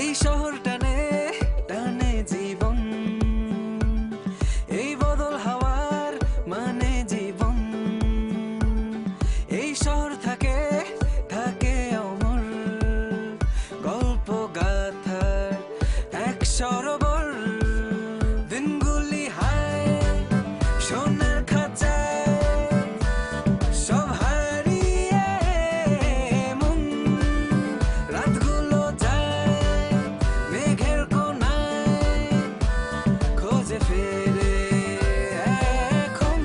এই শহর টানে টানে জীবন, এই বদল হাওয়ার মানে জীবন। এই শহর থাকে থাকে অমর, গল্প গাথার এক সরোবর। দিনগুলি হায় সোনার খাঁচায়, সব হারিয়ে মন। রাতগুলো যায় মেঘের কোনায়, খোঁজে ফেরে এখন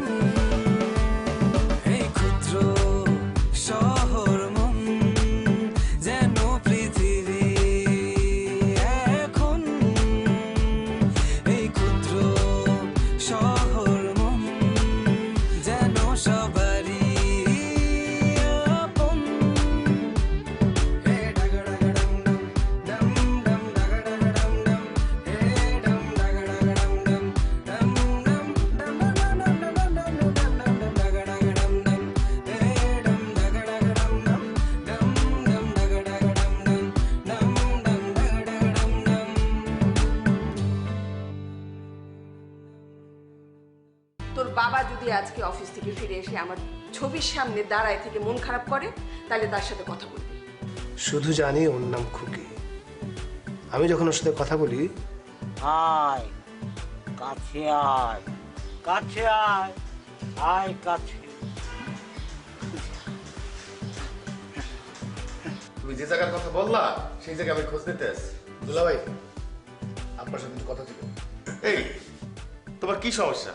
এই ক্ষুদ্র শহর মন, যেন পৃথিবী এখন। এই ক্ষুদ্র শহর মন, যেন সবারই আপন। হে ডাগডাগডম ডম ডম ডাগডাগডম ডম, হে ডম ডাগডাগডম ডম ডম ডম ডম ডম ডাগডাগডম ডম, হে ডম ডাগডাগডম ডম ডম ডম ডাগডাগডম ডম ডম ডম ডাগডাগডম ডম। তোর বাবা যদি আজকে অফিস থেকে ফিরে এসে আমার ছবির সামনে দাঁড়ায় থেকে মন খারাপ করে, তাহলে তার সাথে কথা বলবি। শুধু জানি ওর নাম খুকি। আমি যখন ওর সাথে কথা বলি, আয় কাছে আয়, কাছে আয়, আয় কাছে। তুমি যে জায়গার কথা বললা সেই জায়গায় আমি খোঁজ নিতে আসছি। দুলা ভাই আপনার সাথে কিছু কথা ছিল। এই তোমার কি সমস্যা?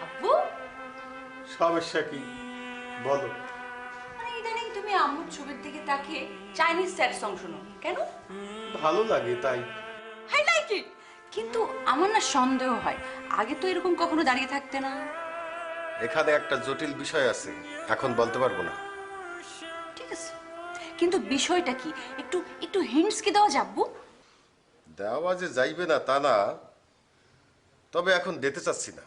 আব্বু, সমস্যা কি বলো? মানে ইদানিং তুমি আম্মুর ছবির দিকে তাকিয়ে চাইনিজ স্যাড সং শোনো কেন? ভালো লাগে তাই। আই লাইক ইট। কিন্তু আমার না সন্দেহ হয়, আগে তো এরকম কখনো দাঁড়িয়ে থাকতে না। এখানে একটা জটিল বিষয় আছে, এখন বলতে পারবো না। ঠিক আছে, কিন্তু বিষয়টা কি একটু একটু হিন্টস কি দেওয়া যাব্বু? দেওয়া যে যাইবে না তা না, তবে এখন দিতে চাচ্ছি না।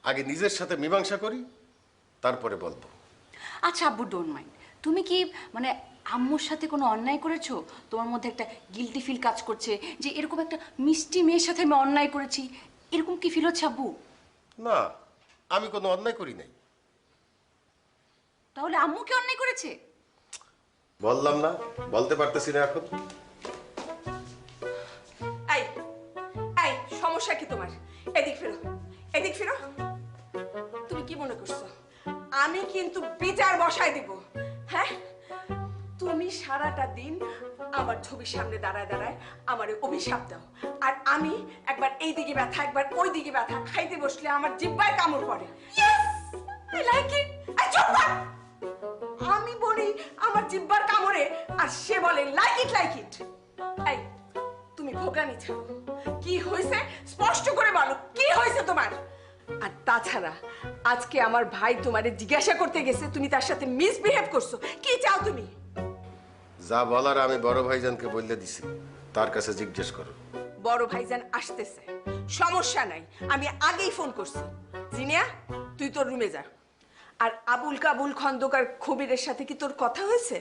আগে নিজের সাথে মীমাংসা করি, তারপরে বলবো। আচ্ছা আব্বু, ডোন্ট মাইন্ড। তুমি কি মানে আম্মুর সাথে কোনো অন্যায় করেছো? তোমার মধ্যে একটা গিল্টি ফিল কাজ করছে যে এরকম একটা মিষ্টি মেয়ের সাথে আমি অন্যায় করেছি, এরকম কি ফিল হচ্ছে আব্বু? না, আমি কোনো অন্যায় করি নাই। তাহলে আম্মু কি অন্যায় করেছে? বললাম না, বলতে পারতেছি না এখন। এই এই সমস্যা কি তোমার? এদিক ফিরো, এদিক ফিরো। তুমি কি মনে করছো আমি কিন্তু বিচার বসায় দিব? হ্যাঁ, তুমি সারাটা দিন আমার ছবির সামনে দাঁড়ায় দাঁড়ায় আমার অভিশাপ দাও, আর আমি একবার এই দিকে ব্যথা একবার ওই দিকে ব্যথা খাইতে বসলে আমার জিহ্বায় কামড় পড়ে। I like it. আই চুপ কর। আমি বলি আমার জিহ্বার কামড়ে, আর সে বলে লাইক ইট লাইক ইট। এই তুমি ভোগানি ছাড়ো, কি হয়েছে স্পষ্ট করে বলো, কি হয়েছে তোমার? আর তাছাড়া আজকে আমার ভাই তোমারে জিজ্ঞাসা করতে গেছে, তুমি তার সাথে মিসবিহেভ করছো। কি চাও তুমি? যা বলার আমি বড় ভাইজানকে বললে দিছি, তার কাছে জিজ্ঞেস করো। বড় ভাইজান আসতেছে, সমস্যা নাই, আমি আগেই ফোন করছি। জিনিয়া, তুই তোর রুমে যা। আর আবুল কাবুল খন্দকার খবিরের সাথে কি তোর কথা হয়েছে?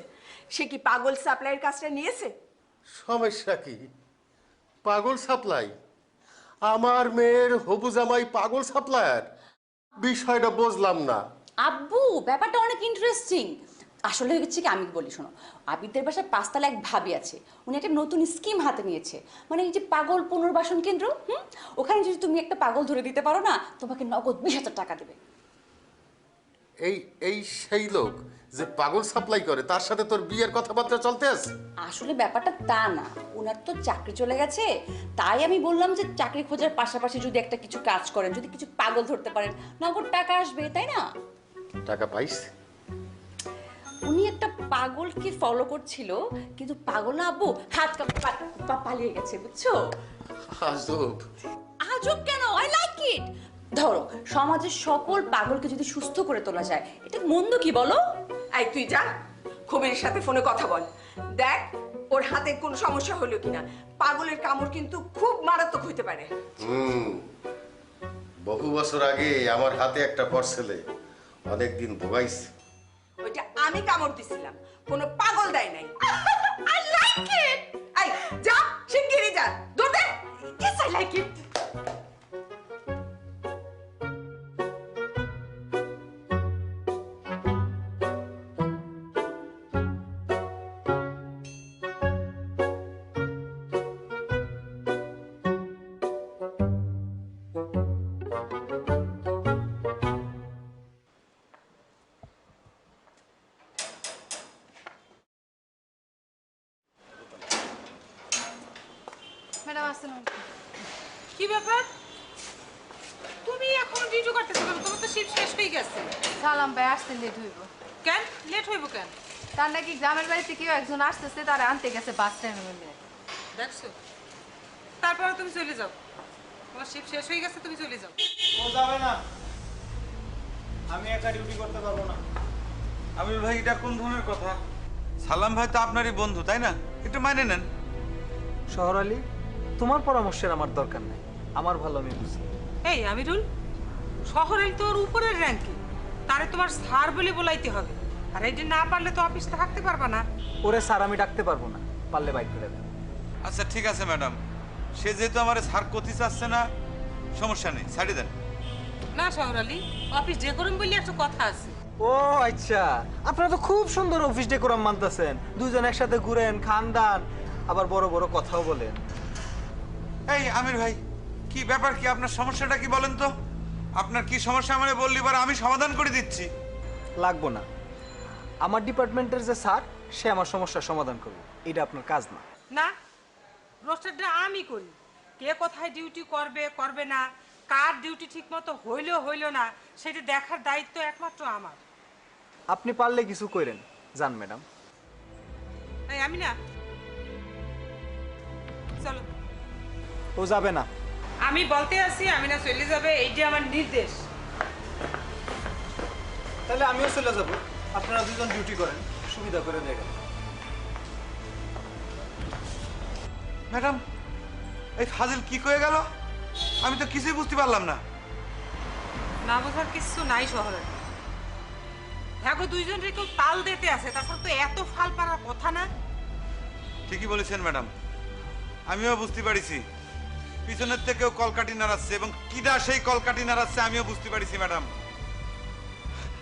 সে কি পাগল সাপ্লাইয়ের কাজটা নিয়েছে? সমস্যা কি? পাগল সাপ্লাই? আমার মেয়ের হবু জামাই পাগল সাপ্লায়ার? বিষয়টা বুঝলাম না। আব্বু, ব্যাপারটা অনেক ইন্টারেস্টিং। আসলে হচ্ছে কি, আমি বলি শোনো, আবিদের বাসায় 5 তলা এক ভাবি আছে, উনি একটা নতুন স্কিম হাতে নিয়েছে। মানে এই যে পাগল পুনর্বাসন কেন্দ্র, ওখানে যদি তুমি একটা পাগল ধরে দিতে পারো না, তোমাকে নগদ 20,000 টাকা দেবে। এই এই সেই লোক যে পাগল সাপ্লাই করে, তার সাথে তোর বিয়ের কথাবার্তা চলতে আছে? আসলে ব্যাপারটা তা না, ওনার তো চাকরি চলে গেছে, তাই আমি বললাম যে চাকরি খোঁজার পাশাপাশি যদি একটা কিছু কাজ করেন, যদি কিছু পাগল ধরতে পারেন, নগদ টাকা আসবে, তাই না? টাকা পাইস? উনি একটা পাগলকে ফলো করছিল, কিন্তু পাগল না আব্বু, হাত পালিয়ে গেছে, বুঝছো? আজব। আজব কেন? আই লাইক ইট। ধরো, সমাজের সকল পাগলকে যদি সুস্থ করে তোলা যায়, এটা মন্দ কি বলো? এই তুই যা, খবিরের সাথে ফোনে কথা বল। দেখ ওর হাতে কোনো সমস্যা হলো কিনা। পাগলের কামড় কিন্তু খুব মারাত্মক হইতে পারে। বহু বছর আগে আমার হাতে একটা পড়ছিলে, অনেকদিন ভোগাইছে। ওইটা আমি কামড় দিছিলাম, কোনো পাগল দেয় নাই। I like it. আই যা, শিগগিরই যা, দৌড় দে। Yes I like it. Madam আসসালামু আলাইকুম। কি ব্যাপার, তুমি এখনো ডিউটি করতেছো কেন? তোমার তো শিফট শেষ হয়ে গেছে। সালাম ভাই, আসতে লেট হইব। কেন লেট হইব কেন? তার নাকি গ্রামের বাড়িতে কেউ একজন আসতেছে, তারা আনতে গেছে বাস স্ট্যান্ডের মধ্যে। দেখছো, তারপরে তুমি চলে যাও। তোমার শিফট শেষ হয়ে গেছে, তুমি চলে যাও। ও যাবে না, আমি একা ডিউটি করতে পারবো না। আমির ভাই, এটা কোন ধরনের কথা? সালাম ভাই তো আপনারই বন্ধু, তাই না? একটু মানে নেন। শহর আলী, তোমার পরামর্শের আমার দরকার নেই, আমার ভালো আমি বুঝি। এই আমিরুল, শহরের তোর উপরের র্যাঙ্কে, তারে তোমার স্যার বলে বলাইতে হবে। আর এই যে না পারলে তো অফিসে থাকতে পারবা না। ওরে স্যার আমি ডাকতে পারবো না, পারলে বাইক করে দেন। আচ্ছা ঠিক আছে ম্যাডাম, সে যেহেতু আমার সার কথি চাচ্ছে না, সমস্যা নেই, ছাড়ি দেন। না শহর আলী, অফিস যে করুন বললে একটা কথা আছে। ও আচ্ছা, আপনারা তো খুব সুন্দর অফিস ডেকোরাম মানতেছেন, দুজন একসাথে ঘুরেন, খান দান, আবার বড় বড় কথাও বলেন। এই আমির ভাই, কি ব্যাপার, কি আপনার সমস্যাটা কি বলেন তো? আপনার কি সমস্যা আমারে বললি এবার আমি সমাধান করে দিচ্ছি। লাগবো না, আমার ডিপার্টমেন্টের যে স্যার, সে আমার সমস্যার সমাধান করবে, এটা আপনার কাজ না। না, রোস্টারটা আমি করি। কে কোথায় ডিউটি করবে করবে না, কার ডিউটি ঠিক মতো হইলো না, সেটা দেখার দায়িত্ব একমাত্র আমার। আপনি পারলে কিছু করেন, যান ম্যাডাম। এই আমি না, চলো। ও যাবে না। আমি বলতে আছি আমি না চলে যাবে, এইটা আমার নির্দেশ। তাহলে আমিও চলে যাব, আপনারা দুজন ডিউটি করেন, সুবিধা করে দেখেন। ম্যাডাম, এই ফাজিল কি কয়ে গেল? আমি তো কিছুই বুঝতে পারলাম না। না বোঝার কিছু নাই শহরে। হ্যাঁ গো, দুইজন রে কেউ তাল দিতে আছে, তাছাড়া তো এত ফাল পারার কথা না। ঠিকই বলেছেন ম্যাডাম, আমিও বুঝতে পারিছি পিছনের থেকেও কলকাঠি নাড়াচ্ছে, এবং কিডা সেই কলকাঠি নাড়াচ্ছে আমিও বুঝতে পারিছি ম্যাডাম।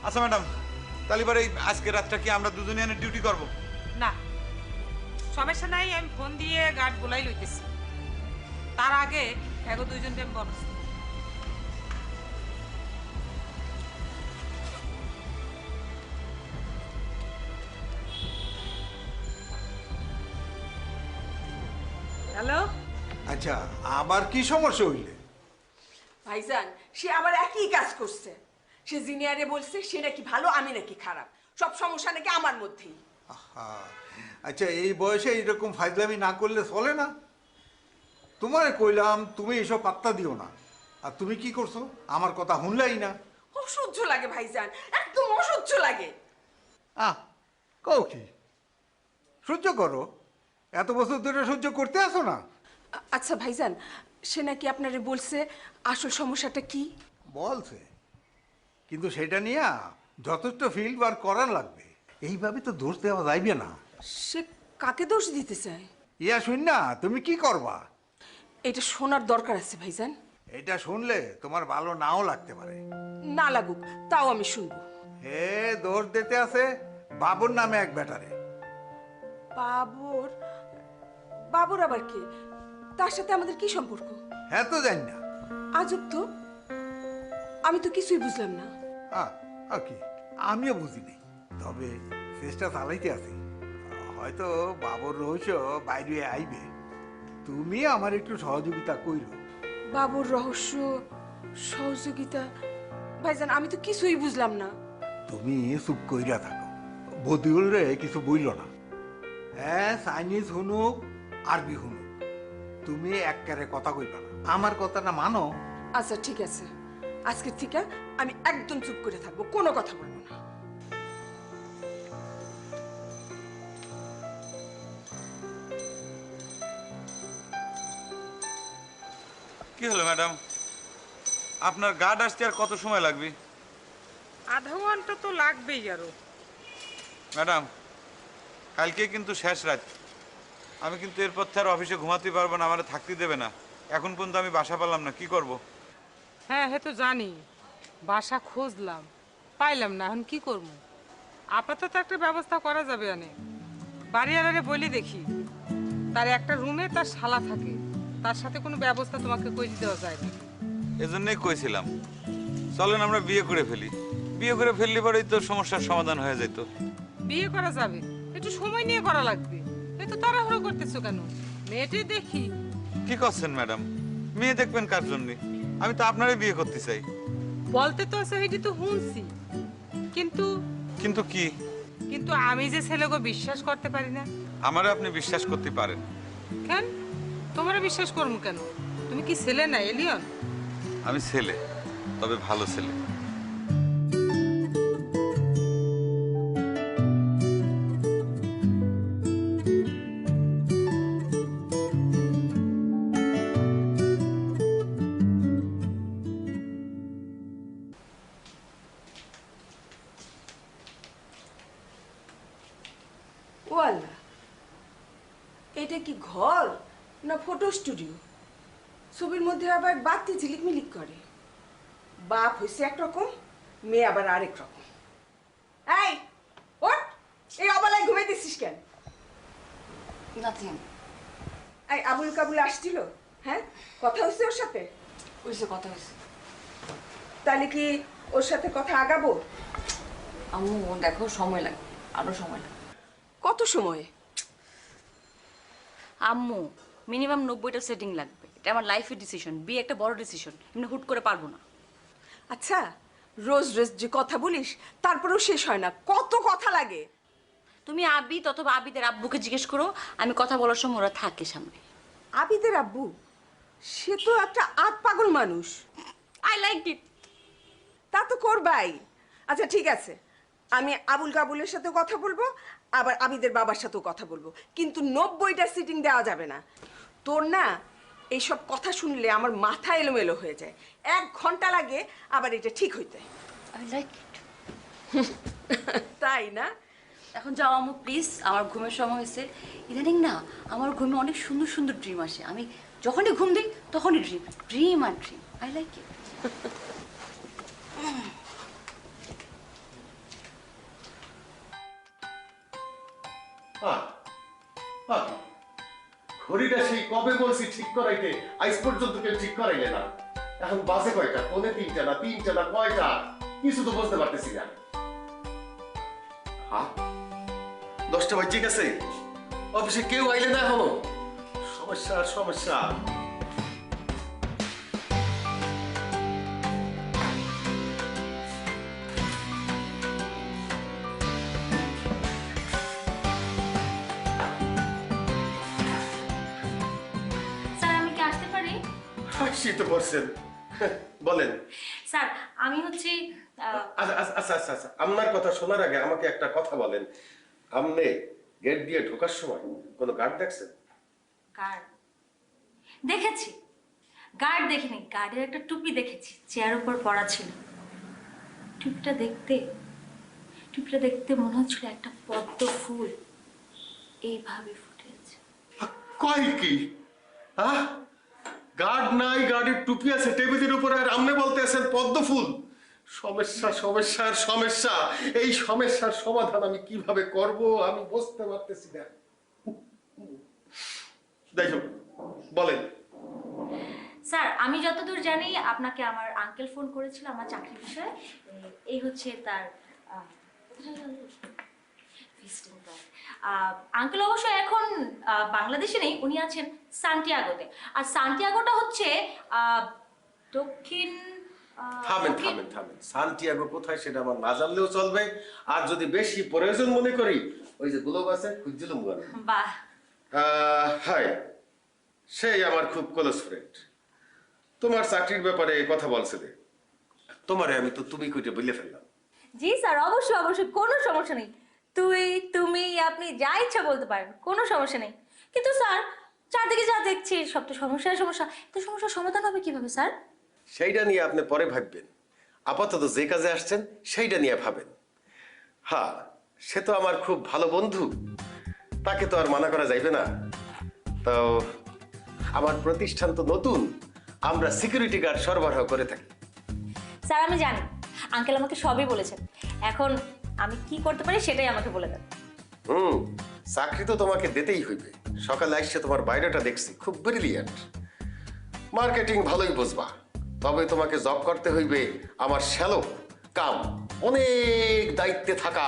আচ্ছা ম্যাডাম, তাহলে এবার এই আজকে রাতটা কি আমরা দুজনে এনে ডিউটি করব? না সমস্যা নাই, আমি ফোন দিয়ে গার্ড বলাই লইতেছি। তার আগে হ্যাঁ গো, দুইজন আমি বলছি। হ্যালো, আচ্ছা, আবার কি সমস্যা হইলে? ভাইজান, সে আবার একই কাজ করছে। সে জিনিয়ারে বলছে সে নাকি ভালো, আমি নাকি খারাপ, সব সমস্যা নাকি আমার মধ্যেই। আহা, আচ্ছা এই বয়সে এইরকম ফাইজলামি না করলে চলে না? তোমারে কইলাম তুমি এসব পাত্তা দিও না, আর তুমি কি করছো? আমার কথা শুনলাই না। অসহ্য লাগে ভাইজান, একদম অসহ্য লাগে। কও কি? সহ্য করো, এত বছর ধরে সহ্য করতে আসো না? আচ্ছা ভাইজান, সে নাকি আপনারে বলছে আসল সমস্যাটা কি? বলছে, কিন্তু সেটা নিয়ে যথেষ্ট ফিল্ড ওয়ার্ক করার লাগবে। এইভাবে তো দোষ দেওয়া যাইবে না। সে কাকে দোষ দিতে চায়? ইয়া শুন না, তুমি কি করবা? এটা শোনার দরকার আছে ভাইজান। এটা শুনলে তোমার ভালো নাও লাগতে পারে। না লাগুক, তাও আমি শুনবো। হে দোষ দিতে আছে বাবুর নামে এক বেটারে। বাবুর? বাবুর আবার কে? তার সাথে আমাদের কি সম্পর্ক? হ্যাঁ তো জানি না। আজব তো, আমি তো কিছুই বুঝলাম না। কি আমিও বুঝিনি, তবে চেষ্টা চালাইতে আছি। হয়তো বাবুর রহস্য বাইরে আইবে, তুমি আমার একটু সহযোগিতা কইরো। বাবুর রহস্য সহযোগিতা? ভাইজান, আমি তো কিছুই বুঝলাম না। তুমি চুপ কইরা থাকো, বদিউল রে কিছু বইল না। হ্যাঁ, চাইনিজ হুনুক আরবি হুনুক, তুমি একবারে কথা কইবা না, আমার কথাটা মানো। আচ্ছা ঠিক আছে, আজকের থেকে আমি একদম চুপ করে থাকবো, কোনো কথা বলবো না। কি হলো ম্যাডাম, আপনার গার্ড আসতে আর কত সময় লাগবে? আধা ঘন্টা তো লাগবেই আরো। ম্যাডাম, কালকে কিন্তু শেষ রাত, আমি কিন্তু এরপর থেকে আর অফিসে ঘুমাতে পারবো না, আমার থাকতে দেবে না। এখন পর্যন্ত আমি বাসা পেলাম না, কি করব? হ্যাঁ তো জানি, বাসা খুঁজলাম, পাইলাম না, এখন কি করব? আপাতত একটা ব্যবস্থা করা যাবে অনেক। বাড়িওয়ালারে বলি দেখি, তার একটা রুমে তার শালা থাকে, তার সাথে কোনো ব্যবস্থা তোমাকে করে দেওয়া যায় না। এজন্যই কইছিলাম চলেন আমরা বিয়ে করে ফেলি। বিয়ে করে ফেললে পরেই তো সমস্যার সমাধান হয়ে যেত। বিয়ে করা যাবে, একটু সময় নিয়ে করা লাগবে। এত তাড়াহুড়ো করতেছো কেন? মেয়েটি দেখি। কি করছেন ম্যাডাম? মেয়ে দেখবেন কার জন্য? আমি তো আপনারই বিয়ে করতে চাই। বলতে তো আছে, এটি তো শুনছি, কিন্তু কিন্তু কি? কিন্তু আমি যে ছেলেকে বিশ্বাস করতে পারি না। আমারে আপনি বিশ্বাস করতে পারেন। কেন তোমরা বিশ্বাস করবো কেন? তুমি কি ছেলে না এলিয়ন? আমি ছেলে, তবে ভালো ছেলে। ও আল্লাহ, এটা কি ঘর না ফটো স্টুডিও? ছবির মধ্যে আবার বাতি ঝিলিকমিলিক করে। বাপ হয়েছে একরকম, মেয়ে আবার আরেক রকম। এই ওঠ, এই অবেলায় ঘুমিয়ে দিছিস কেন? নাথিং। এই আবুল কাবুল আসছিল? হ্যাঁ, কথা হয়েছে ওর সাথে? হয়েছে, কথা হয়েছে। তাহলে কি ওর সাথে কথা আগাবো? আম্মু দেখো, সময় লাগবে, আরো সময় লাগবে। কত সময়? আম্মু মিনিমাম 90টা সেটিং লাগবে। এটা আমার লাইফের ডিসিশন, বিয়ে একটা বড় ডিসিশন, এমনি হুট করে পারবো না। আচ্ছা, রোজ রোজ যে কথা বলিস তারপরেও শেষ হয় না, কত কথা লাগে। তুমি আবিদ অথবা আবিদের আব্বুকে জিজ্ঞেস করো, আমি কথা বলার সময় ওরা থাকে সামনে। আবিদের আব্বু? সে তো একটা আত পাগল মানুষ। আই লাইক ইট। তা তো করবাই। আচ্ছা ঠিক আছে, আমি আবুল কাবুলের সাথে কথা বলবো, আবার আবিদের বাবার সাথেও কথা বলবো, কিন্তু 90টা সিটিং দেওয়া যাবে না। তোর না এইসব কথা শুনলে আমার মাথা এলোমেলো হয়ে যায়, 1 ঘন্টা লাগে আবার এটা ঠিক হইতে। আই লাইক ইট। তাই না? এখন যাও আম্মু প্লিজ, আমার ঘুমের সময় হয়েছে। ইদানিং না আমার ঘুমে অনেক সুন্দর সুন্দর ড্রিম আসে, আমি যখনই ঘুম দিই তখনই ড্রিম ড্রিম আর ড্রিম। I like it. ঘড়িটা সেই কবে বলছি ঠিক করাইতে, আজ পর্যন্ত কেউ ঠিক করাইলে না। এখন বাজে কয়টা? 2:45 না 3টা না কয়টা? কিছু তো বুঝতে পারতেছি না। 10টা বাজে গেছে, অফিসে কেউ আইলে না এখনো। সমস্যা সমস্যা। স্যার আমি কি আসতে পারি? হাসি তো করছেন, বলেন। স্যার আমি হচ্ছে আচ্ছা আচ্ছা আচ্ছা আচ্ছা, আপনার কথা শোনার আগে আমাকে একটা কথা বলেন। আপনি গেট দিয়ে ঢোকার সময় কোনো গার্ড দেখছেন? গার্ড দেখেছি, গার্ড দেখিনি, গার্ডের একটা টুপি দেখেছি, চেয়ার উপর পড়া ছিল। টুপিটা দেখতে মনে হচ্ছিল একটা পদ্ম ফুল এইভাবে ফুটে আছে। কয় কি? গার্ড নাই, গার্ডের টুপি আছে টেবিলের উপরে, আর আপনি বলতেছেন পদ্ম ফুল? সমস্যা সমস্যার সমস্যা। এই সমস্যার সমাধান আমি কিভাবে করব আমি বুঝতে পারতেছি না। দেখো বলেন। স্যার আমি যতদূর জানি আপনাকে আমার আঙ্কেল ফোন করেছিল আমার চাকরির বিষয়ে। এই হচ্ছে তার ভিজিটিং কার্ড। আঙ্কেল অবশ্য এখন বাংলাদেশে নেই, উনি আছেন সান্টিয়াগোতে। আর সান্টিয়াগোটা হচ্ছে দক্ষিণ। থামেন থামেন থামেন, সান্টিয়াগো কোথায় সেটা আমার না জানলেও চলবে। আর যদি বেশি প্রয়োজন মনে করি, ওই যে গ্লোব আছে খুঁজছিলাম গানে। বাহ। হাই, সেই আমার খুব ক্লোজ ফ্রেন্ড, তোমার চাকরির ব্যাপারে কথা বলছিলে। তোমারে আমি তো তুমি কইতে বলে ফেললাম। জি স্যার, অবশ্যই অবশ্যই, কোনো সমস্যা নেই। তুই তুমি আপনি যা ইচ্ছা বলতে পারেন, কোনো সমস্যা নেই। কিন্তু স্যার চারদিকে যা দেখছি সব তো সমস্যার সমস্যা, তো সমস্যার সমাধান হবে কিভাবে স্যার? সেইটা নিয়ে আপনি পরে ভাববেন, আপাতত যে কাজে আসছেন সেইটা নিয়ে ভাবেন। হ্যাঁ, সে তো আমার খুব ভালো বন্ধু, তাকে তো আর মানা করা যাইবে না। তো আমার প্রতিষ্ঠান তো নতুন, আমরা সিকিউরিটি গার্ড সরবরাহ করে থাকি। স্যার আমি জানি, আঙ্কেল আমাকে সবই বলেছেন, এখন আমি কি করতে পারি সেটাই আমাকে বলে দেন। চাকরি তো তোমাকে দিতেই হইবে। সকালে আসছে তোমার বাইরেটা দেখছি, খুব ব্রিলিয়ান্ট, মার্কেটিং ভালোই বুঝবা। তবে তোমাকে জব করতে হইবে আমার শ্যালক কাম অনেক দায়িত্বে থাকা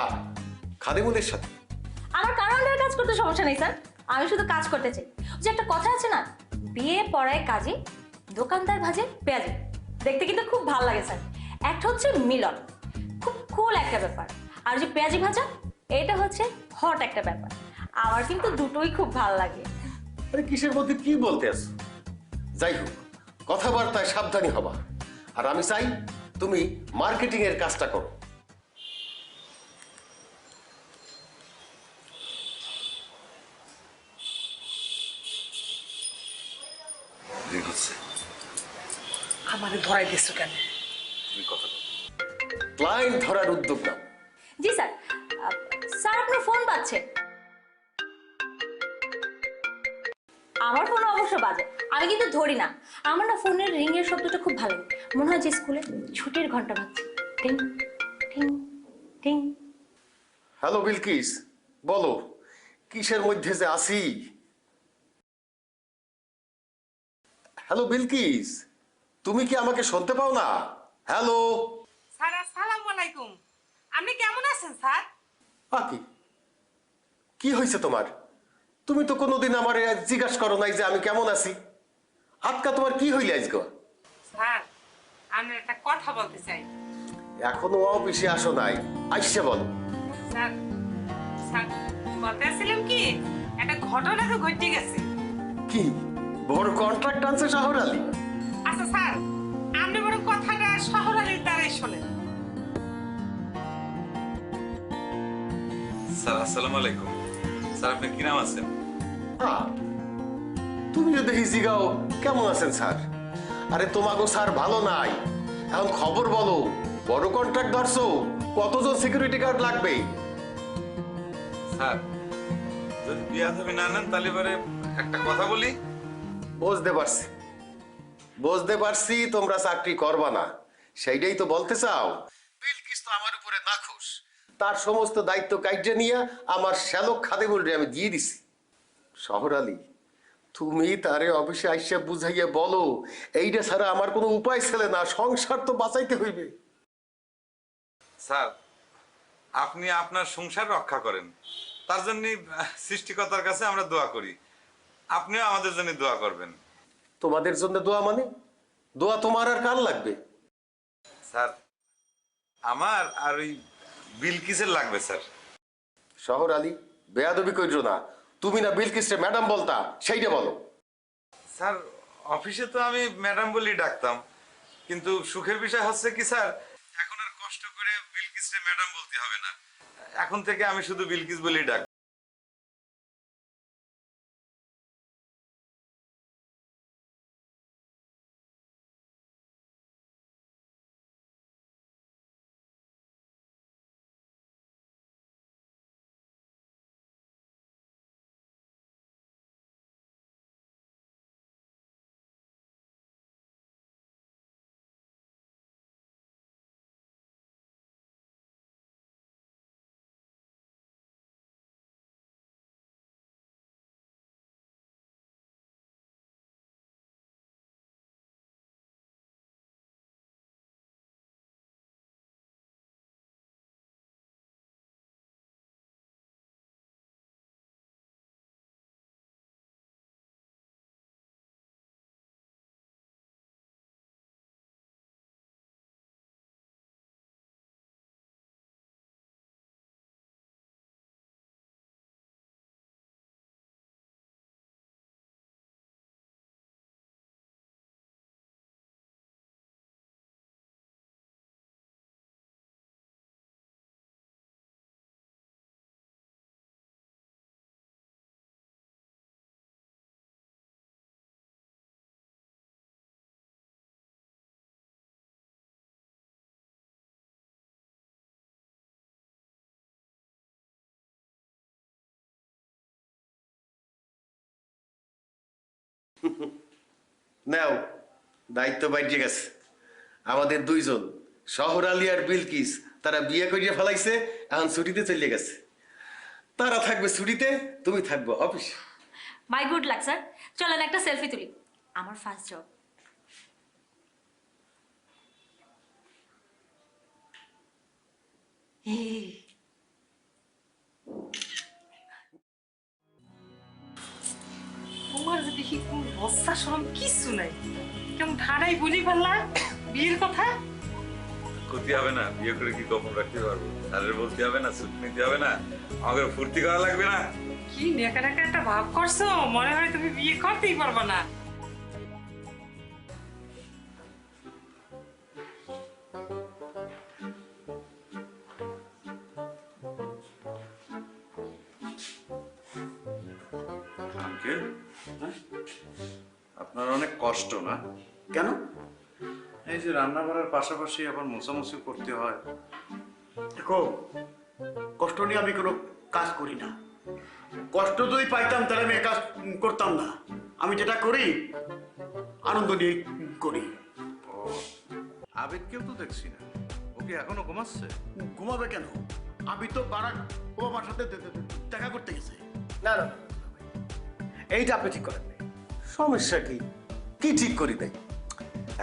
খাদেমুলের সাথে। আমার কারো আন্ডারে কাজ করতে সমস্যা নেই স্যার, আমি শুধু কাজ করতে চাই। যে একটা কথা আছে না, বিয়ে পড়ায় কাজে, দোকানদার ভাজে পেঁয়াজে। দেখতে কিন্তু খুব ভালো লাগে স্যার। একটা হচ্ছে মিলন, খুব কুল একটা ব্যাপার, আর যে পেঁয়াজি ভাজা এটা হচ্ছে হট একটা ব্যাপার। আমার কিন্তু দুটোই খুব ভালো লাগে। আরে কিসের মধ্যে কি বলতে আছো? যাই হোক, কথাবার্তায় সাবধানী হবা। আর আমি চাই তুমি মার্কেটিং এর কাজটা করো। আমারে ধরাই দিছো কেন? ক্লায়েন্ট ধরার উদ্যোগ নাও। জি স্যার। স্যার আপনার ফোন বাজছে। আমার ফোন অবশ্য বাজে, আমি কিন্তু ধরি না। আমার না ফোনের রিং এর শব্দটা খুব ভালো লাগে, মনে হয় যে স্কুলে ছুটির ঘন্টা বাজছে। টিং টিং টিং। হ্যালো বিলকিস, বলো কিসের মধ্যে যে আছি। হ্যালো বিলকিস, তুমি কি আমাকে শুনতে পাও না? হ্যালো। স্যার আসসালামু আলাইকুম, আপনি কেমন আছেন স্যার? আকি, কি হয়েছে তোমার? তুমি তো কোনোদিন আমার জিজ্ঞাসা করো নাই যে আমি কেমন আছি। আজকা তোমার কি হইলে আজকে? স্যার আমি একটা কথা বলতে চাই। এখনো অফিসে আসো নাই, আইসে বলো। স্যার স্যার বলতে আসছিলাম কি, একটা ঘটনা তো ঘটে গেছে। কি বড় কন্ট্রাক্ট আনছে শহর আলী? আচ্ছা স্যার, আপনি বড় কথাটা শহর আলীর দ্বারাই শোনেন। স্যার আসসালামু আলাইকুম। স্যার আপনি কি নাম আছেন? তুমিও দেখি জিগাও কেমন আছেন স্যার। আরে তোমাকে স্যার ভালো নাই, এখন খবর বলো। বড় কন্ট্রাক্ট ধরছো, কতজন সিকিউরিটি গার্ড লাগবে? স্যার যদি বিয়া তুমি না নেন তাহলে এবারে একটা কথা বলি। বুঝতে পারছি তোমরা চাকরি করবা না, সেইটাই তো বলতে চাও। বিলকিস তো আমার উপরে নাখুশ, তার সমস্ত দায়িত্ব কাইটে নিয়ে আমার শ্যালক খাদেমুল রে আমি দিয়ে দিছি। শহর আলী, তুমি তারে অফিসে আইসা বুঝাইয়া বলো এইটা ছাড়া আমার কোনো উপায় ছিল না, সংসার তো বাঁচাইতে হইবে। স্যার আপনি আপনার সংসার রক্ষা করেন, তার জন্য সৃষ্টিকর্তার কাছে আমরা দোয়া করি। আপনিও আমাদের জন্য দোয়া করবেন। তোমাদের জন্য দোয়া মানে? দোয়া তোমার আর কার লাগবে? স্যার আমার আর ওই বিলকিসের লাগবে স্যার। শহর আলী, বেয়াদবি কইরো না। তুমি না বিলকিসে ম্যাডাম বলতা, সেইটা বলো। স্যার অফিসে তো আমি ম্যাডাম বলেই ডাকতাম, কিন্তু সুখের বিষয় হচ্ছে কি স্যার, এখন আর কষ্ট করে বিলকিসে ম্যাডাম বলতে হবে না, এখন থেকে আমি শুধু বিলকিস বলেই ডাক। নাও, দায়িত্ব বাইরে গেছে। আমাদের দুইজন শহর আলী আর বিলকিস তারা বিয়ে করিয়ে ফেলাইছে, এখন ছুটিতে চলে গেছে। তারা থাকবে ছুটিতে, তুমি থাকবে অফিস। মাই গুড লাক স্যার, চলেন একটা সেলফি তুলি, আমার ফার্স্ট জব। তোমার যদি কি কোন লজ্জা শরম কিছু নাই, কেমন ঠাড়াই বলি পারলা বিয়ের কথা। ক্ষতি হবে না, বিয়ে করে কি গোপন রাখতে পারবো? স্যারের বলতে হবে না, ছুটি নিতে হবে না, আমাকে ফুর্তি করা লাগবে না। কি নেকা নেকা একটা ভাব করছো, মনে হয় তুমি বিয়ে করতেই পারবা না। আঙ্কেল, আপনার অনেক কষ্ট না? কেন? এই যে রান্না করার পাশাপাশি আবার মোছামুছি করতে হয়। দেখো, কষ্ট নিয়ে আমি কোনো কাজ করি না। কষ্ট যদি পাইতাম তাহলে আমি এ কাজ করতাম না। আমি যেটা করি আনন্দ নিয়ে করি। ও, আবেগকেও তো দেখছি না, ওকে এখনো ঘুমাচ্ছে? ঘুমাবে কেন? আমি তো বারাক ওবামার সাথে দেখা করতে গেছে। না না, এইটা আপনি ঠিক করেন নাই। সমস্যা কি? কি ঠিক করি নাই?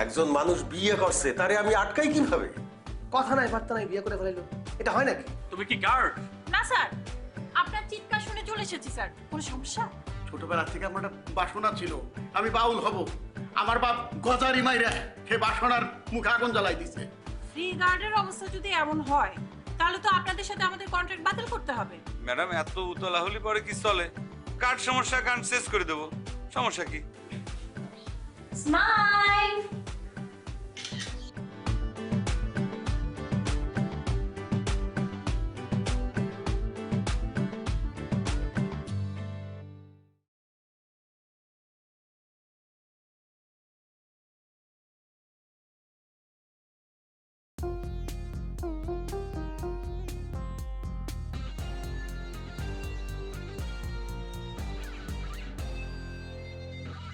একজন মানুষ বিয়ে করছে, তারে আমি আটকাই কিভাবে? কথা নাই বার্তা নাই, বিয়ে করে ফেলাইলো, এটা হয় নাকি? তুমি কি গার্ড? না স্যার, আপনার চিৎকার শুনে চলে এসেছি স্যার। কোনো সমস্যা? ছোটবেলা থেকে আমার একটা বাসনা ছিল, আমি বাউল হব। আমার বাপ গজারি মাইরা সে বাসনার মুখে আগুন জ্বালাই দিছে। ফ্রি গার্ডের অবস্থা যদি এমন হয়, তাহলে তো আপনাদের সাথে আমাদের কন্ট্রাক্ট বাতিল করতে হবে। ম্যাডাম, এত উতলা হলে পরে কি চলে? কার্ড সমস্যা, কার্ড শেষ করে দেবো, সমস্যা কি? স্মাইল।